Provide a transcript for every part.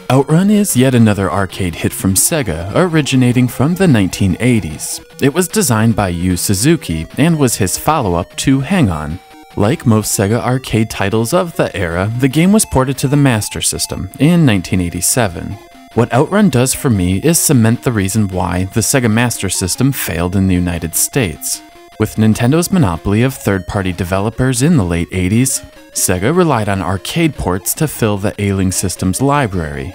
Outrun is yet another arcade hit from Sega, originating from the 1980s. It was designed by Yu Suzuki and was his follow-up to Hang On. Like most Sega arcade titles of the era, the game was ported to the Master System in 1987. What Outrun does for me is cement the reason why the Sega Master System failed in the United States. With Nintendo's monopoly of third-party developers in the late 80s, Sega relied on arcade ports to fill the ailing system's library.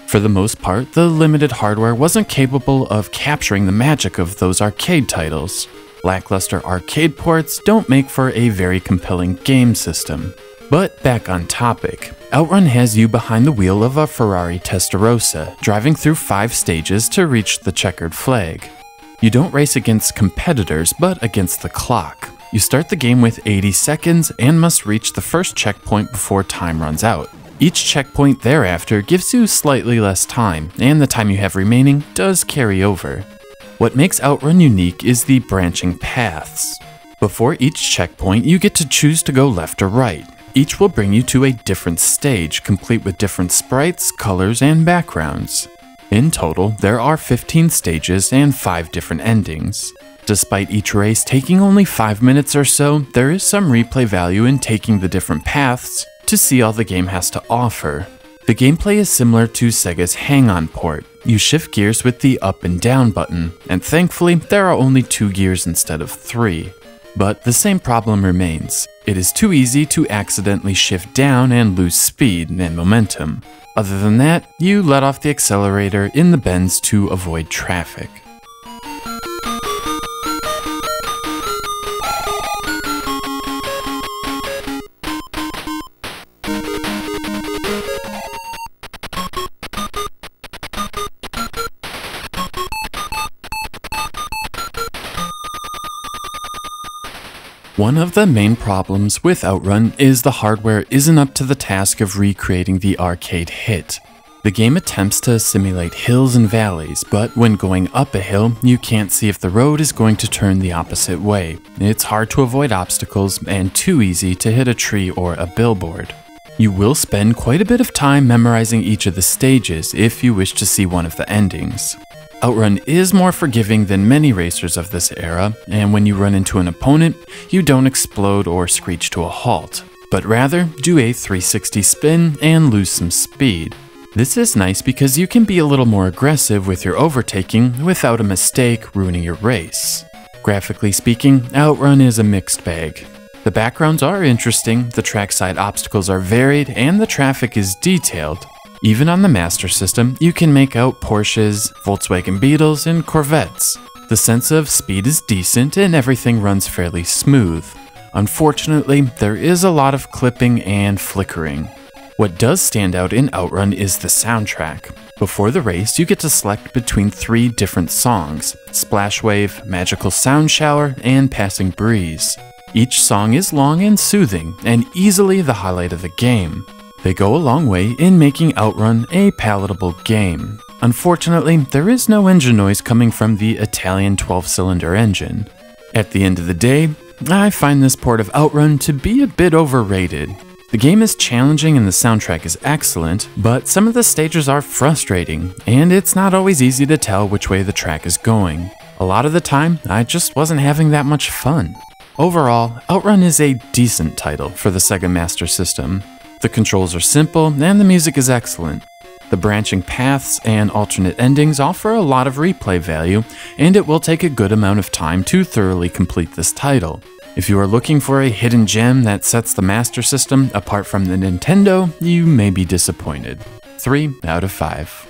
For the most part, the limited hardware wasn't capable of capturing the magic of those arcade titles. Lackluster arcade ports don't make for a very compelling game system. But back on topic, Outrun has you behind the wheel of a Ferrari Testarossa, driving through 5 stages to reach the checkered flag. You don't race against competitors, but against the clock. You start the game with 80 seconds and must reach the first checkpoint before time runs out. Each checkpoint thereafter gives you slightly less time, and the time you have remaining does carry over. What makes Outrun unique is the branching paths. Before each checkpoint, you get to choose to go left or right. Each will bring you to a different stage, complete with different sprites, colors, and backgrounds. In total, there are 15 stages and 5 different endings. Despite each race taking only 5 minutes or so, there is some replay value in taking the different paths to see all the game has to offer. The gameplay is similar to Sega's Hang On port. You shift gears with the up and down button, and thankfully there are only 2 gears instead of 3. But the same problem remains. It is too easy to accidentally shift down and lose speed and momentum. Other than that, you let off the accelerator in the bends to avoid traffic. One of the main problems with Outrun is the hardware isn't up to the task of recreating the arcade hit. The game attempts to simulate hills and valleys, but when going up a hill, you can't see if the road is going to turn the opposite way. It's hard to avoid obstacles and too easy to hit a tree or a billboard. You will spend quite a bit of time memorizing each of the stages if you wish to see one of the endings. Outrun is more forgiving than many racers of this era, and when you run into an opponent, you don't explode or screech to a halt, but rather do a 360 spin and lose some speed. This is nice because you can be a little more aggressive with your overtaking without a mistake ruining your race. Graphically speaking, Outrun is a mixed bag. The backgrounds are interesting, the trackside obstacles are varied, and the traffic is detailed. Even on the Master System, you can make out Porsches, Volkswagen Beetles, and Corvettes. The sense of speed is decent and everything runs fairly smooth. Unfortunately, there is a lot of clipping and flickering. What does stand out in Outrun is the soundtrack. Before the race, you get to select between 3 different songs: Splash Wave, Magical Sound Shower, and Passing Breeze. Each song is long and soothing, and easily the highlight of the game. They go a long way in making Outrun a palatable game. Unfortunately, there is no engine noise coming from the Italian 12-cylinder engine. At the end of the day, I find this port of Outrun to be a bit overrated. The game is challenging and the soundtrack is excellent, but some of the stages are frustrating, and it's not always easy to tell which way the track is going. A lot of the time, I just wasn't having that much fun. Overall, Outrun is a decent title for the Sega Master System. The controls are simple, and the music is excellent. The branching paths and alternate endings offer a lot of replay value, and it will take a good amount of time to thoroughly complete this title. If you are looking for a hidden gem that sets the Master System apart from the Nintendo, you may be disappointed. 3 out of 5.